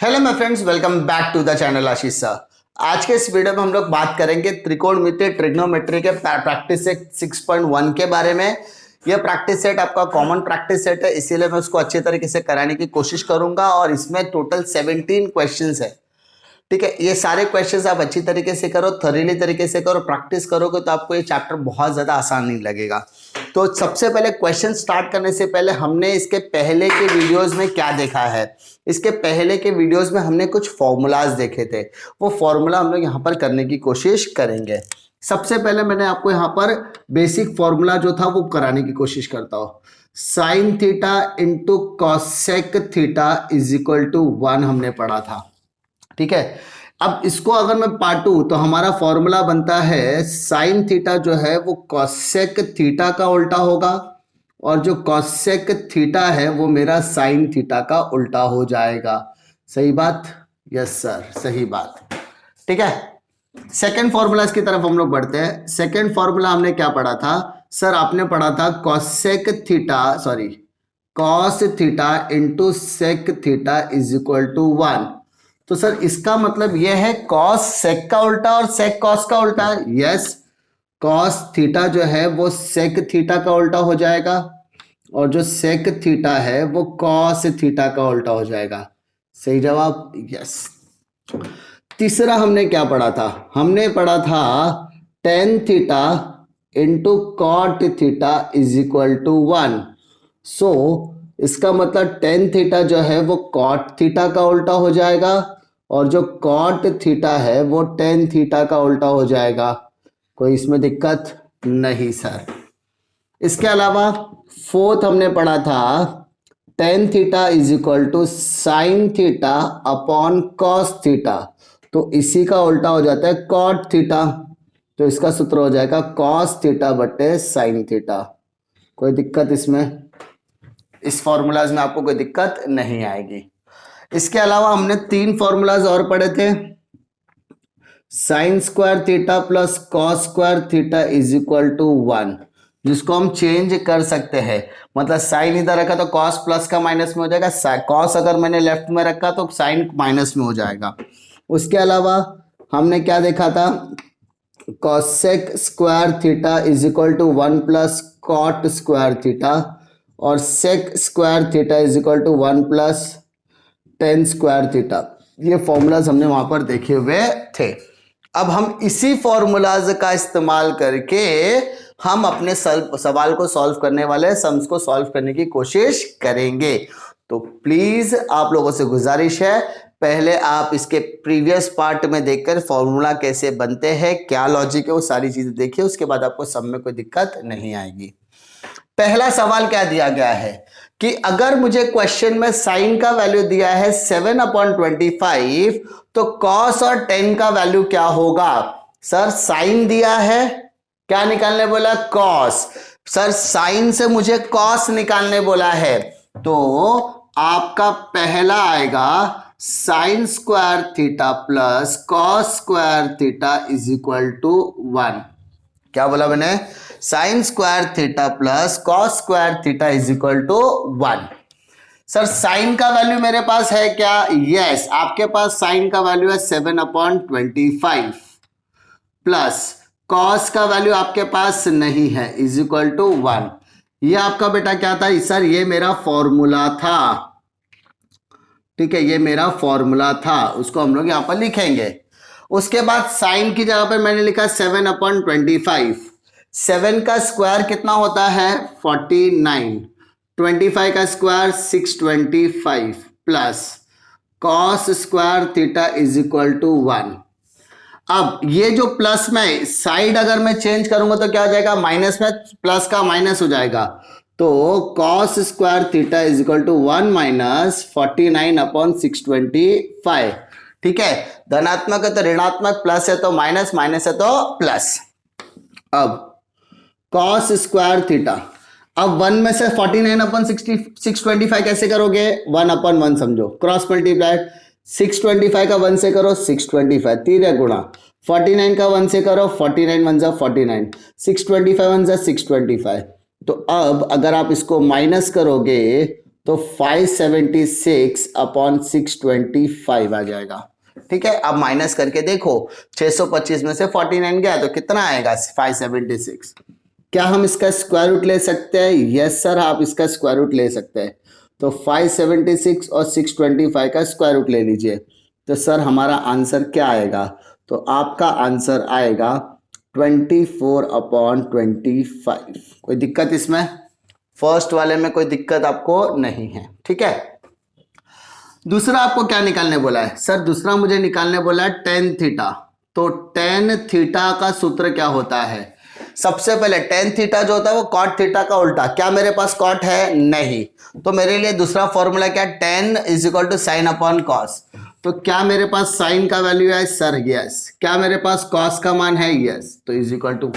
Hello my friends, welcome back to the channel Ashish sir. आज के इस वीडियो में हम लोग बात करेंगे त्रिकोणमितीय ट्रिग्नोमेट्री के प्रैक्टिस सेट 6.1 के बारे में। यह प्रैक्टिस सेट आपका कॉमन प्रैक्टिस सेट है, इसीलिए मैं उसको अच्छे तरीके से कराने की कोशिश करूंगा। और इसमें टोटल 17 क्वेश्चंस है, ठीक है। ये सारे क्वेश्चंस आप अच्छी तरीके से करो, थरीली तरीके से करो, प्रैक्टिस करोगे तो आपको ये चैप्टर बहुत ज्यादा आसान नहीं लगेगा। तो सबसे पहले क्वेश्चन स्टार्ट करने से पहले हमने इसके पहले के वीडियोस में क्या देखा है। इसके पहले के वीडियोस में हमने कुछ फॉर्मूलाज देखे थे, वो फॉर्मूला हम लोग यहाँ पर करने की कोशिश करेंगे। सबसे पहले मैंने आपको यहाँ पर बेसिक फॉर्मूला जो था वो कराने की कोशिश करता हूँ। Sine theta into cosec theta is equal to 1 हमने पढ़ा था, ठीक है। अब इसको अगर मैं पाटू तो हमारा फॉर्मूला बनता है साइन थीटा जो है वो कॉसेक थीटा का उल्टा होगा, और जो कॉसेक थीटा है वो मेरा साइन थीटा का उल्टा हो जाएगा। सही बात? यस सर, सही बात, ठीक है। सेकेंड फॉर्मूला की तरफ हम लोग बढ़ते हैं। सेकेंड फॉर्मूला हमने क्या पढ़ा था सर? आपने पढ़ा था cosec theta, sorry, cos theta into sec theta is equal to 1। तो सर इसका मतलब यह है कॉस सेक का उल्टा और सेक कॉस का उल्टा। यस, कॉस थीटा जो है वो सेक थीटा का उल्टा हो जाएगा, और जो सेक थीटा है वो कॉस थीटा का उल्टा हो जाएगा। सही जवाब, यस। तीसरा हमने क्या पढ़ा था? हमने पढ़ा था tan theta into cot theta is equal to 1। So इसका मतलब टेन थीटा जो है वो कॉट थीटा का उल्टा हो जाएगा, और जो कॉट थीटा है वो टेन थीटा का उल्टा हो जाएगा। कोई इसमें दिक्कत नहीं सर। इसके अलावा फोर्थ हमने पढ़ा था tan theta is equal to sine theta upon cos theta, तो इसी का उल्टा हो जाता है कॉट थीटा, तो इसका सूत्र हो जाएगा कॉस थीटा बटे साइन थीटा। कोई दिक्कत इसमें? इस फॉर्मूलाज में आपको कोई दिक्कत नहीं आएगी। इसके अलावा हमने 3 फॉर्मूलाज और पढ़े थे। Sine square theta plus cos square theta is equal to 1, जिसको हम चेंज कर सकते हैं। मतलब साइन इधर रखा तो कॉस प्लस का माइनस में हो जाएगा, कॉस अगर मैंने लेफ्ट में रखा तो साइन माइनस में हो जाएगा। उसके अलावा हमने क्या देखा था? Cosec square theta is equal to 1 plus cot square theta, और sec square theta is equal to 1 plus tan square theta. ये फॉर्मूलाज हमने वहां पर देखे हुए थे। अब हम इसी फॉर्मूलाज का इस्तेमाल करके हम अपने सवाल को सॉल्व करने वाले सम्स को सॉल्व करने की कोशिश करेंगे। तो प्लीज आप लोगों से गुजारिश है, पहले आप इसके प्रीवियस पार्ट में देखकर फॉर्मूला कैसे बनते हैं, क्या लॉजिक है, वो सारी चीजें देखिए। उसके बाद आपको सम में कोई दिक्कत नहीं आएगी। पहला सवाल क्या दिया गया है कि अगर मुझे क्वेश्चन में साइन का वैल्यू दिया है 7/25, तो कॉस और टेन का वैल्यू क्या होगा? सर साइन दिया है, क्या निकालने बोला? कॉस। सर साइन से मुझे कॉस निकालने बोला है, तो आपका पहला आएगा sine square theta plus cos square theta is equal to 1। क्या बोला मैंने? Sine square theta plus cos square theta is equal to 1। Sir sine का वैल्यू मेरे पास है क्या? यस, आपके पास साइन का वैल्यू है 7/25 प्लस कॉस का वैल्यू आपके पास नहीं है, इज इक्वल टू 1। ये आपका बेटा क्या था सर? ये मेरा फॉर्मूला था, ठीक है, ये मेरा फॉर्मूला था, उसको हम लोग यहां पर लिखेंगे। उसके बाद साइन की जगह पर मैंने लिखा 7/25। 7 का स्क्वायर कितना होता है? 49। 25 का square 625 plus cos square theta is equal to 1। अब ये जो प्लस में साइड अगर मैं चेंज करूंगा तो क्या हो जाएगा? माइनस में प्लस का माइनस हो जाएगा, तो cos square theta is equal to 1 minus 49/625। ठीक है, धनात्मक है तो ऋणात्मक, प्लस है तो माइनस, माइनस है तो प्लस। अब कॉस स्क्वायर थीटा, अब 1 में से 49/625 कैसे करोगे? 1/1 समझो, क्रॉस मल्टीप्लाइड। 625 का 1 से करो 625, 3 गुणा। 49 का 1 से करो 49 1 जा 49, 625 1 जा 625। तो अब अगर आप इसको माइनस करोगे तो 576 अपॉन 625 आ जाएगा। ठीक है, अब माइनस करके देखो, 625 में से 49 गया तो कितना आएगा 576। क्या हम इसका स्क्वायर रूट ले सकते हैं? यस सर, आप इसका स्क्वायर रूट ले सकते हैं। तो 576 और 625 का स्क्वायर रूट ले लीजिए। तो सर हमारा आंसर क्या आएगा? तो आपका आंसर आएगा 24 अपॉन 25। कोई दिक्कत इसमें? फर्स्ट वाले में कोई दिक्कत आपको नहीं है। ठीक है, दूसरा आपको क्या निकालने बोला है? सर दूसरा मुझे निकालने बोला है टेन थीटा। तो टेन थीटा का सूत्र क्या होता है? सबसे पहले टेन थीटा जो होता है वो कॉट थीटा का उल्टा। क्या मेरे पास कॉट है? नहीं। तो मेरे लिए दूसरा फॉर्मूला क्या? Tan is equal to sine upon cos. तो क्या मेरे पास साइन का वैल्यू है? Sir yes. क्या मेरे पास कॉस का मान है? यस। तो इज इक्वल टू,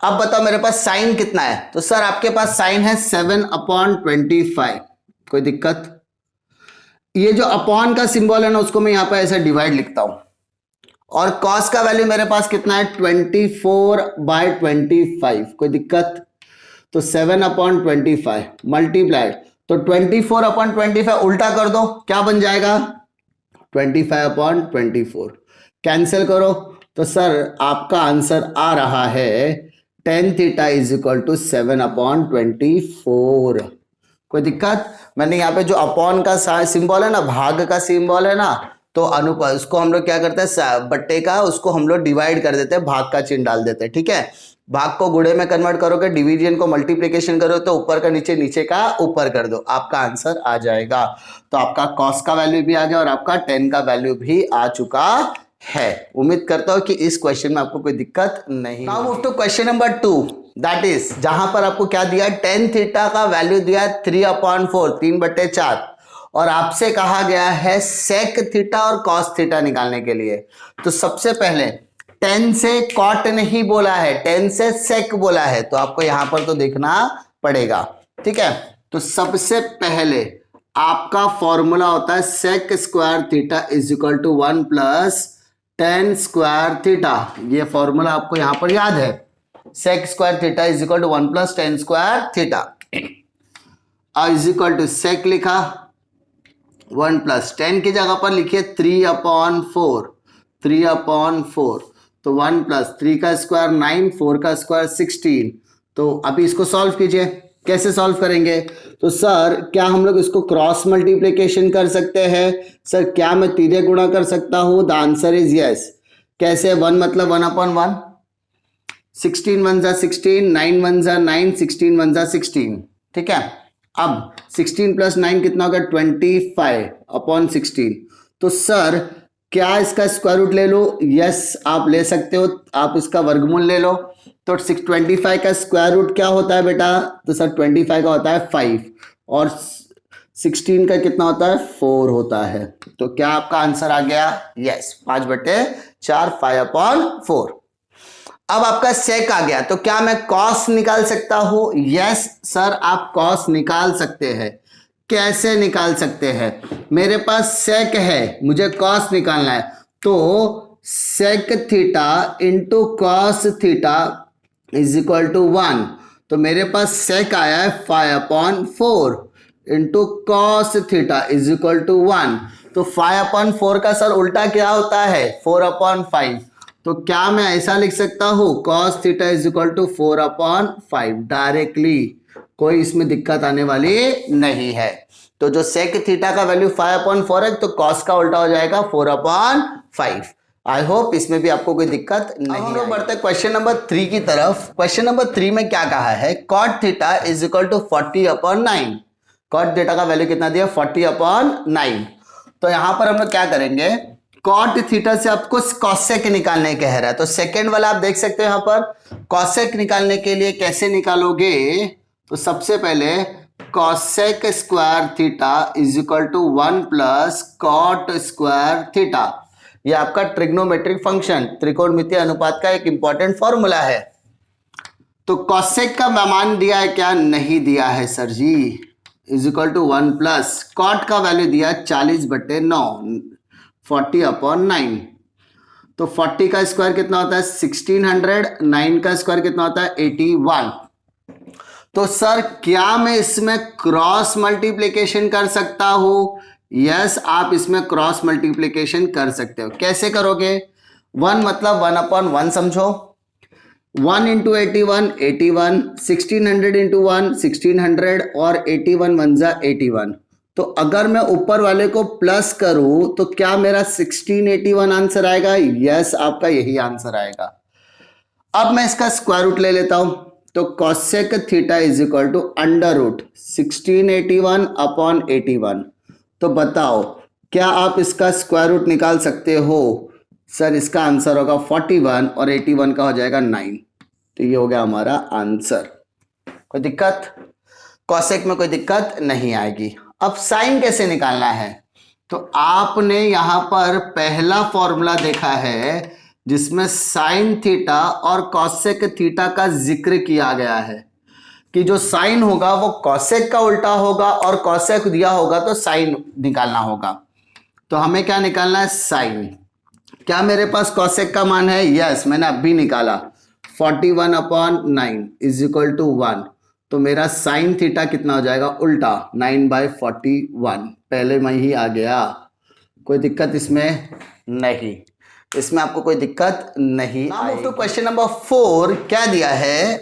अब बताओ मेरे पास साइन कितना है? तो सर आपके पास साइन है 7 अपॉन 25। कोई दिक्कत? ये जो अपॉन का सिंबल है ना, उसको मैं यहां पर ऐसे डिवाइड लिखता हूं। और कॉस का वैल्यू मेरे पास कितना है? 24/25। कोई दिक्कत? तो 7 अपॉन 25 मल्टीप्लाइड, तो 24 अपॉन 25 उल्टा कर दो, क्या बन जाएगा? 25 अपॉन 24। कैंसिल करो, तो सर आपका आंसर आ रहा है tan theta is equal to 7 upon 24। कोई दिक्कत? मैंने यहाँ पे जो अपॉन का सिंबल है ना, भाग का सिंबल है ना, तो अनुपात उसको हम लोग क्या करते हैं, बट्टे का उसको हम लोग डिवाइड कर देते हैं, भाग का चिन्ह डाल देते हैं। ठीक है, भाग को गुणे में कन्वर्ट करोगे, डिवीजन को मल्टीप्लिकेशन करो तो ऊपर का नीचे, नीचे का ऊपर कर दो, आपका आंसर आ जाएगा। तो आपका कॉस का वैल्यू भी आ गया और आपका टेन का वैल्यू भी आ चुका है। उम्मीद करता हूं कि इस क्वेश्चन में आपको कोई दिक्कत नहीं। Now move to question number 2, that is जहां पर आपको क्या दिया? टेन थीटा का वैल्यू दिया 3/4, 3/4, और आपसे कहा गया है सेक थीटा और कॉस थीटा निकालने के लिए। तो सबसे पहले टेन से कॉट नहीं बोला है, टेन से सेक बोला है, तो आपको यहां पर तो देखना पड़ेगा। ठीक है, तो सबसे पहले आपका फॉर्मूला होता है sec square theta is equal to 1 plus tan square theta. ये फॉर्मूला आपको यहां पर याद है, sec square theta is equal to 1 plus tan square theta. Is equal to sec लिखा, 1 प्लस टेन की जगह पर लिखिए 3/4, 3/4। तो 1 प्लस 3 का स्क्वायर 9, 4 का स्क्वायर 16। तो अभी इसको सॉल्व कीजिए। कैसे सॉल्व करेंगे? तो सर क्या हम लोग इसको क्रॉस मल्टीप्लिकेशन कर सकते हैं? सर क्या मैं तीरे गुणा कर सकता हूं? The answer is yes. कैसे? 1 मतलब 1/1, 16 1 जा 16, 9 1 जा 9, 16 1 जा 16। ठीक है, अब 16 प्लस 9 कितना होगा? 25/16। तो सर क्या इसका स्क्वायर रूट ले लो? यस आप ले सकते हो, आप इसका वर्गमूल ले लो। तो 625 का स्क्वायर रूट क्या होता है बेटा? तो सर 25 का होता है 5 और 16 का कितना होता है? 4 होता है। तो क्या आपका आंसर आ गया? यस, 5/4, 5/4। अब आपका सेक आ गया, तो क्या मैं कॉस निकाल सकता हूं? यस सर, आप कॉस निकाल सकते हैं। कैसे निकाल सकते हैं? मेरे पास सेक है, मुझे कॉस निकालना है, तो sec theta into cos theta is equal to 1। तो मेरे पास सेक आया है 5/4 into cos theta is equal to 1। तो 5/4 का सर उल्टा क्या होता है? 4/5। तो क्या मैं ऐसा लिख सकता हूं? Cos theta is equal to 4/5 directly. कोई इसमें दिक्कत आने वाली नहीं है। तो जो सेक थीटा का वैल्यू 5/4 है, तो कॉस का उल्टा हो जाएगा 4/5। आई होप इसमें भी आपको कोई दिक्कत नहीं। हम लोग बढ़ते हैं क्वेश्चन नंबर 3 की तरफ। क्वेश्चन नंबर 3 में क्या कहा है? Cot theta is equal to 40/9। Cot theta का वैल्यू कितना दिया? 40/9। तो यहां पर हम लोग क्या करेंगे? कॉट थीटा से आपको कॉसेक निकालने कह रहा है, तो सेकेंड वाला आप देख सकते हो यहां पर। कॉसेक निकालने के लिए कैसे निकालोगे? तो सबसे पहले cosec square theta is equal to 1 plus cot square theta. ये आपका ट्रिग्नोमेट्रिक फंक्शन, त्रिकोणमितीय अनुपात का एक इंपॉर्टेंट फॉर्मूला है। तो कॉसेक का मान दिया है क्या? नहीं दिया है sir ji. Is equal to 1 plus cot का वैल्यू दिया 40/9, 40/9। तो 40 का स्क्वायर कितना होता है? 1600, 9 का स्क्वायर कितना होता है? 81। तो सर क्या मैं इसमें क्रॉस मल्टीप्लिकेशन कर सकता हूं? यस, आप इसमें क्रॉस मल्टीप्लिकेशन कर सकते हो। कैसे करोगे? 1 मतलब 1/1 समझो। 1 इंटू 81 81, 1600 इंटू 1 1600 और 81 1 जा 81। तो अगर मैं ऊपर वाले को प्लस करूं तो क्या मेरा 1681 आंसर आएगा? यस, आपका यही आंसर आएगा। अब मैं इसका स्क्वायर रूट ले लेता हूं, तो cosec theta is equal to under root 1681 upon 81। तो बताओ क्या आप इसका स्क्वायर रूट निकाल सकते हो? सर इसका आंसर होगा 41 और 81 का हो जाएगा 9। तो ये हो गया हमारा आंसर। कोई दिक्कत? कॉसेक में कोई दिक्कत नहीं आएगी। अब साइन कैसे निकालना है? तो आपने यहां पर पहला फॉर्मूला देखा है जिसमें साइन थीटा और कॉसेक थीटा का जिक्र किया गया है कि जो साइन होगा वो कॉसेक का उल्टा होगा और कॉसेक दिया होगा तो साइन निकालना होगा। तो हमें क्या निकालना है? साइन। क्या मेरे पास कॉसेक का मान है? यस, मैंने अभी निकाला 41 अपॉन 9 इज इक्वल टू 1। तो मेरा साइन थीटा कितना हो जाएगा? उल्टा 9/41। पहले में ही आ गया। कोई दिक्कत इसमें नहीं, इसमें आपको कोई दिक्कत नहीं आएगी। तो क्वेश्चन नंबर 4 क्या दिया है?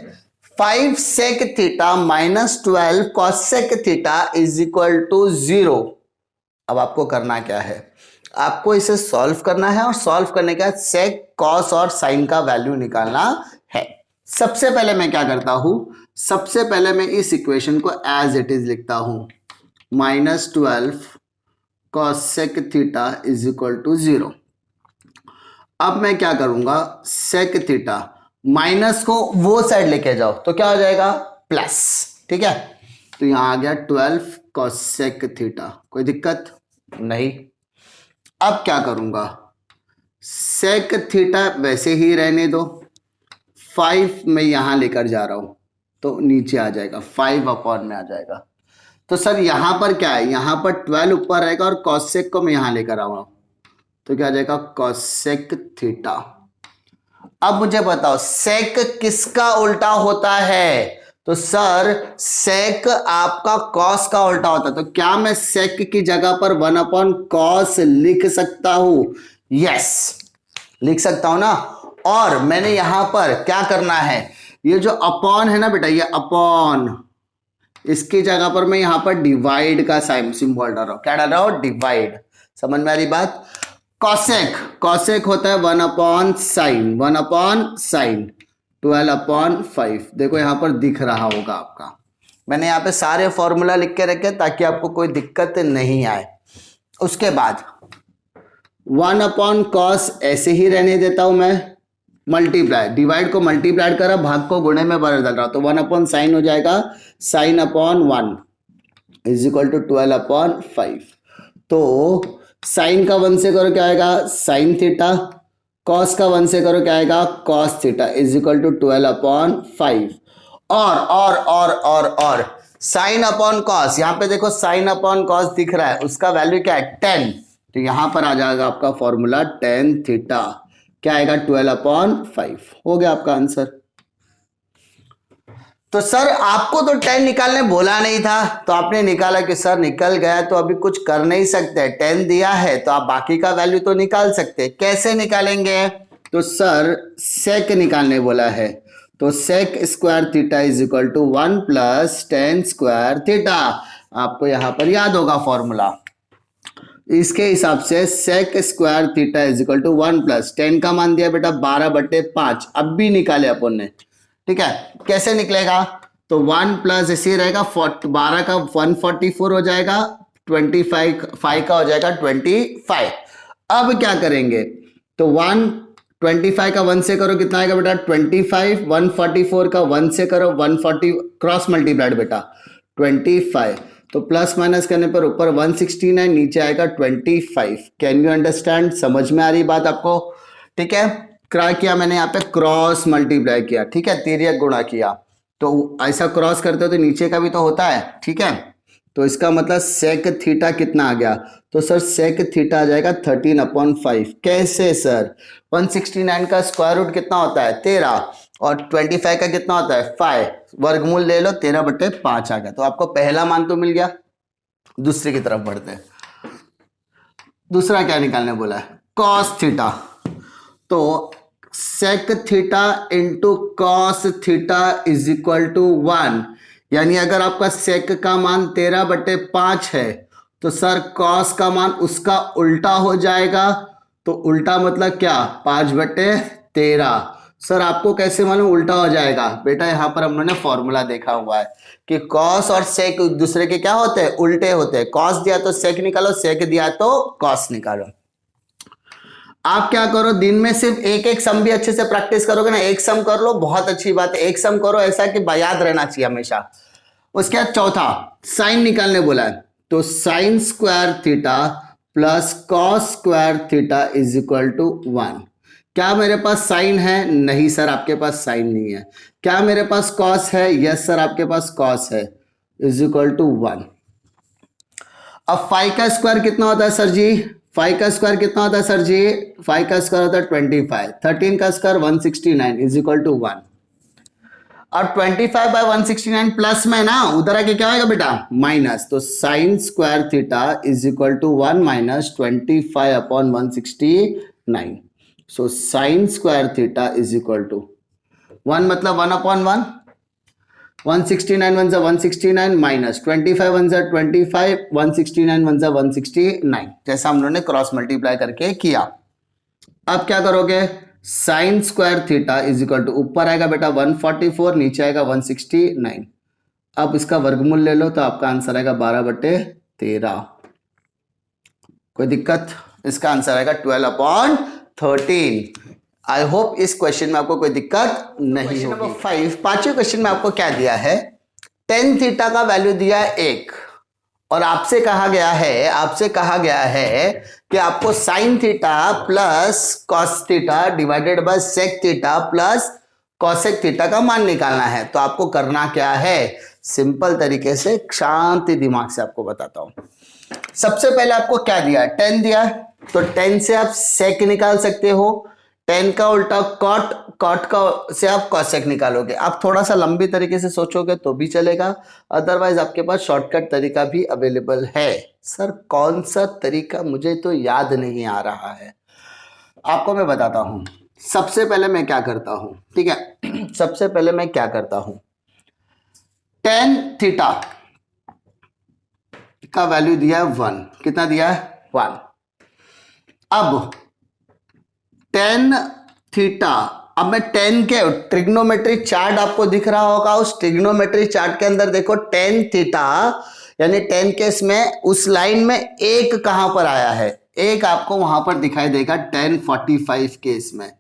5 sec theta minus 12 cosec theta is equal to 0। अब आपको करना क्या है? आपको इसे सॉल्व करना है और सॉल्व करने के बाद सेक, कॉस और साइन का वैल्यू निकालना है। सबसे पहले मैं क्या करता हूं? सबसे पहले मैं इस इक्वेशन को एज इट इज लिखता हूं, -12 cosec theta is equal to 0। अब मैं क्या करूंगा? सेक थीटा माइनस को वो साइड लेके जाओ तो क्या हो जाएगा? प्लस। ठीक है, तो यहां आ गया 12 कॉसेक थीटा। कोई दिक्कत नहीं। अब क्या करूंगा? सेक थीटा वैसे ही रहने दो, 5 मैं यहां लेकर जा रहा हूं तो नीचे आ जाएगा, 5 अपॉन में आ जाएगा। तो सर यहां पर क्या है? यहां पर 12 ऊपर रहेगा और कॉसेक को मैं यहां लेकर आऊंगा तो क्या आ जाएगा? Cosec theta. अब मुझे बताओ सेक किसका उल्टा होता है? तो सर सेक आपका कॉस का उल्टा होता है। तो क्या मैं सेक की जगह पर 1/cos लिख सकता हूं? यस, लिख सकता हूं ना। और मैंने यहां पर क्या करना है? ये जो अपॉन है ना बेटा, ये अपॉन, इसकी जगह पर मैं यहां पर डिवाइड का सिंबल डाल रहा हूं। क्या डाल रहा हूं? डिवाइड। समझ में आ रही बात? कॉसेक, कॉसेक होता है 1/sin, 1/sin 12/5। देखो यहां पर दिख रहा होगा आपका। मैंने यहां पे सारे फॉर्मूला लिख के रखे ताकि आपको कोई दिक्कत नहीं आए। उसके बाद 1/cos ऐसे ही रहने देता हूं मैं, मल्टीप्लाई, डिवाइड को मल्टीप्लाई करा, भाग को गुणे में बदल रहा, तो 1/sin हो जाएगा sin/1 इज इक्वल टू 12/5। तो साइन का 1 से करो क्या आएगा? Sign theta. कॉस का 1 से करो क्या आएगा? Cos theta is equal to 12/5। और साइन अपॉन कॉस, यहां पे देखो साइन अपॉन कॉस दिख रहा है, उसका वैल्यू क्या है? 10। तो यहां पर आ जाएगा आपका फॉर्मूला tan थीटा। क्या आएगा? 12/5। हो गया आपका आंसर। तो सर आपको तो 10 निकालने बोला नहीं था, तो आपने निकाला कि सर निकल गया तो अभी कुछ कर नहीं सकते, 10 दिया है तो आप बाकी का वैल्यू तो निकाल सकते। कैसे निकालेंगे? तो सर सेक निकालने बोला है, तो sec square theta is equal to 1 plus tan square theta. आपको यहां पर याद होगा फॉर्मूला, इसके हिसाब से sec square theta is equal to 1 plus tan का मान दिया बेटा 12/5। अब भी निकाले अपन ने। ठीक है, कैसे निकलेगा? तो 1 प्लस ऐसे रहेगा, 12 का 144 हो जाएगा, 25 5 का हो जाएगा 25। अब क्या करेंगे? तो 25 का 1 से करो कितना आएगा बेटा? 25। 144 का 1 से करो 140, क्रॉस मल्टीप्लाइड बेटा 25। तो प्लस माइनस करने पर ऊपर 169, नीचे आएगा 25। Can you understand? समझ में आ रही बात आपको? ठीक है, क्या किया मैंने यहाँ पे? क्रॉस मल्टीप्लाई किया। ठीक है, तिर्यक गुणा किया। तो ऐसा क्रॉस करते हो तो नीचे का भी तो होता है। ठीक है, तो इसका मतलब सेक थीटा कितना आ गया? तो सर सेक थीटा आ जाएगा 13/5। कैसे सर? 169 का स्क्वायर रूट कितना होता है? 13, और 25 का कितना होता है? 5। वर्गमूल ले लो, 13/5 आ गया। तो आपको पहला मान तो मिल गया। दूसरे की तरफ बढ़ते हैं। दूसरा क्या निकालने बोला है? Cos theta. तो sec theta into cos theta is equal to 1। यानी अगर आपका सेक का मान 13/5 है तो सर कॉस का मान उसका उल्टा हो जाएगा। तो उल्टा मतलब क्या? 5/13। सर आपको कैसे मालूम उल्टा हो जाएगा? बेटा यहां पर हमने फॉर्मूला देखा हुआ है कि कॉस और सेक एक दूसरे के क्या होते हैं? उल्टे होते हैं। कॉस दिया तो सेक निकालो, सेक दिया तो कॉस निकालो। आप क्या करो, दिन में सिर्फ एक एक सम भी अच्छे से प्रैक्टिस करोगे ना, एक सम कर लो, बहुत अच्छी बात है। एक सम करो ऐसा कि याद रहना चाहिए हमेशा। उसके बाद चौथा साइन निकालने बोला है। तो sine square theta plus cos square theta is equal to 1। क्या मेरे पास साइन है? नहीं सर, आपके पास साइन नहीं है। क्या मेरे पास कॉस है? यस सर, आपके पास कॉस है। Is equal to 1। अब 5 का स्क्वायर कितना होता है सर जी? 5 का स्क्वायर कितना होता है सर जी? 5 का स्क्वायर होता है 25। 13 का स्क्वायर 169 इज इक्वल टू 1। और 25/169 प्लस में ना उधर आके क्या होगा बेटा? माइनस। तो sine square theta is equal to 1 minus 25/169। So sine square theta is equal to 1 मतलब 1/1। 169 1 जा 169 माइनस 25 1 जा 25, 169 1 जा 169, जैसा हम लोगों ने क्रॉस मल्टीप्लाई करके किया। अब क्या करोगे? Sine square theta is equal to ऊपर आएगा बेटा 144, नीचे आएगा 169। अब इसका वर्गमूल ले लो तो आपका आंसर आएगा 12/13। कोई दिक्कत? इसका आंसर आएगा 12/13। आई होप इस क्वेश्चन में आपको कोई दिक्कत नहीं होगी। नंबर 5, पांचवें क्वेश्चन में आपको क्या दिया है? टेन थीटा का वैल्यू दिया है 1 और आपसे कहा गया है कि आपको sine theta plus cos theta divided by sec theta plus cosec theta का मान निकालना है। तो आपको करना क्या है? सिंपल तरीके से शांति दिमाग से आपको बताता हूं। सबसे पहले आपको क्या दिया है? 10 दिया है। तो 10 से आप सेक निकाल सकते हो। 10 का उल्टा कॉट, कॉट का से आप कॉसेक निकालोगे। आप थोड़ा सा लंबी तरीके से सोचोगे तो भी चलेगा, अदरवाइज आपके पास शॉर्टकट तरीका भी अवेलेबल है। सर कौन सा तरीका? मुझे तो याद नहीं आ रहा है, आपको मैं बताता हूं। सबसे पहले मैं क्या करता हूं, ठीक है? सबसे पहले मैं क्या करता हूं, टेन थीटा का वैल्यू दिया है 1। कितना दिया है? 1। अब टेन थीटा, अब मैं 10 के ट्रिग्नोमेट्रिक चार्ट आपको दिख रहा होगा, उस ट्रिग्नोमेट्रिक चार्ट के अंदर देखो टेन थीटा यानी 10 केस में उस लाइन में एक कहां पर आया है? एक आपको वहां पर दिखाई देगा 1045 केस में,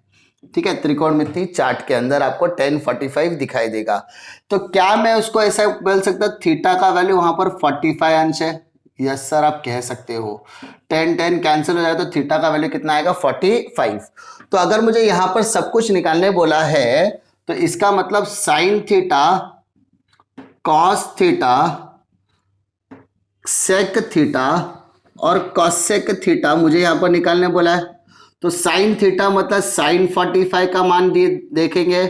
ठीक है? त्रिकोणमिति चार्ट के अंदर आपको 1045 दिखाई देगा। तो क्या मैं उसको ऐसा बोल सकता थीटा का वैल्यू वहां पर 45 अंश है? यस सर, आप कह सकते हो। 10 10 कैंसिल हो जाए तो थीटा का वैल्यू कितना आएगा? 45। तो अगर मुझे यहां पर सब कुछ निकालने बोला है तो इसका मतलब sine theta, cos theta, sec theta और कॉसेक थीटा मुझे यहां पर निकालने बोला है। तो साइन थीटा मतलब साइन 45 का मान देखेंगे,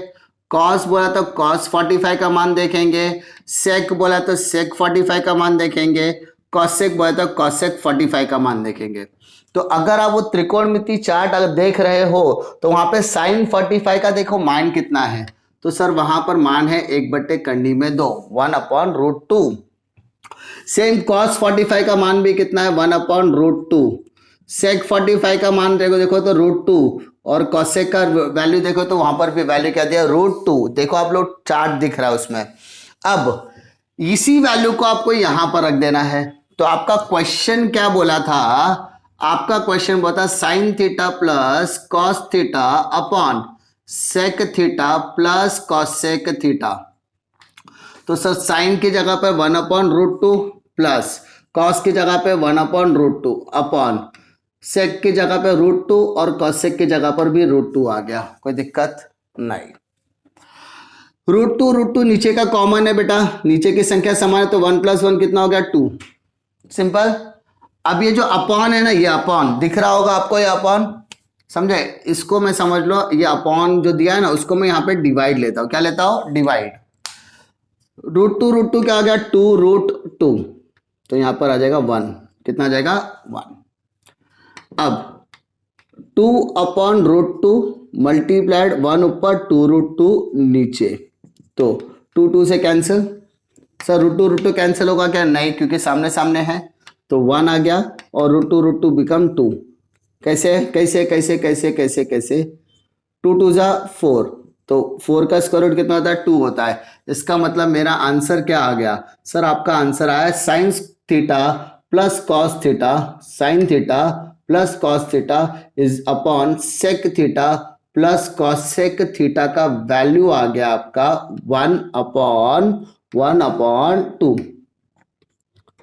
कॉस बोला तो कॉस 45 का मान देखेंगे, सेक बोला तो सेक 45 का मान देखेंगे, कॉसेक बोला तो कॉसेक 45 का मान देखेंगे। तो अगर आप वो त्रिकोणमिति चार्ट अगर देख रहे हो तो वहां पे साइन 45 का देखो मान कितना है? तो सर वहां पर मान है 1/2 1/√2। सेम कॉस 45 का मान भी कितना है? 1/√2। सेक 45 का मान देखो तो √2 और कॉसेक का वैल्यू देखो तो वहां पर भी वैल्यू क्या दिया? √2। देखो आप लोग चार्ट दिख रहा है उसमें। अब इसी वैल्यू को आपको यहां पर रख देना है। तो आपका क्वेश्चन क्या बोला था? आपका क्वेश्चन बोला था sine theta plus cos theta upon sec theta plus cosec theta. तो सर साइन की जगह पे 1/√2 प्लस कॉस की जगह पे 1/√2 अपॉन सेक की जगह पे √2 और कॉसेक की जगह पर भी √2 आ गया। कोई दिक्कत नहीं। √2 नीचे का कॉमन है बेटा, नीचे की संख्या समान है तो 1 + 1 कितना हो गया? 2। सिंपल। अब ये जो अपॉन है ना, ये अपॉन दिख रहा होगा आपको, ये अपॉन समझे? इसको मैं समझ लो, ये अपॉन जो दिया है ना उसको मैं यहाँ पे डिवाइड लेता हूँ। क्या लेता हूँ? डिवाइड। रूट टू क्या आ गया, 2√2, तो यहां पर आ जाएगा 1, कितना आ जाएगा 1। अब 2/√2 मल्टीप्लाइड 1 ऊपर 2√2 नीचे, तो 2 से कैंसिल। सर √2 कैंसिल होगा क्या, नहीं, क्योंकि सामने सामने है, तो 1 आ गया और √2 बिकम 2। कैसे कैसे कैसे कैसे कैसे कैसे, 2 2 जा 4, तो 4 का स्क्वायर रूट कितना होता है, 2 होता है। इसका मतलब मेरा आंसर क्या आ गया, सर आपका आंसर आया sine theta plus cos theta, sine theta plus cos theta is upon sec theta plus cosec theta का वैल्यू आ गया आपका 1/2।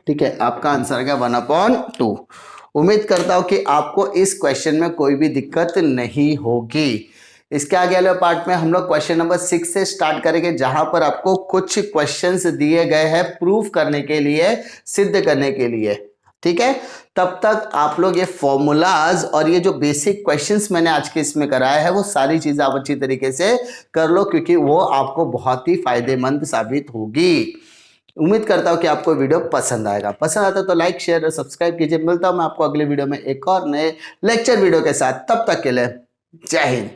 ठीक है, आपका आंसर आ गया 1/2। उम्मीद करता हूं कि आपको इस क्वेश्चन में कोई भी दिक्कत नहीं होगी। इसके आगे वाले पार्ट में हम लोग क्वेश्चन नंबर 6 से स्टार्ट करेंगे, जहां पर आपको कुछ क्वेश्चंस दिए गए हैं प्रूफ करने के लिए, सिद्ध करने के लिए। ठीक है, तब तक आप लोग ये फॉर्मूलाज और ये जो बेसिक क्वेश्चंस मैंने आज के इसमें कराया है वो सारी चीजें आप अच्छी तरीके से कर लो, क्योंकि वो आपको बहुत ही फायदेमंद साबित होगी। उम्मीद करता हूं कि आपको वीडियो पसंद आएगा। पसंद आता तो लाइक शेयर और सब्सक्राइब कीजिए। मिलता हूं मैं आपको अगले वीडियो में एक और नए लेक्चर वीडियो के साथ। तब तक के लिए जय हिंद।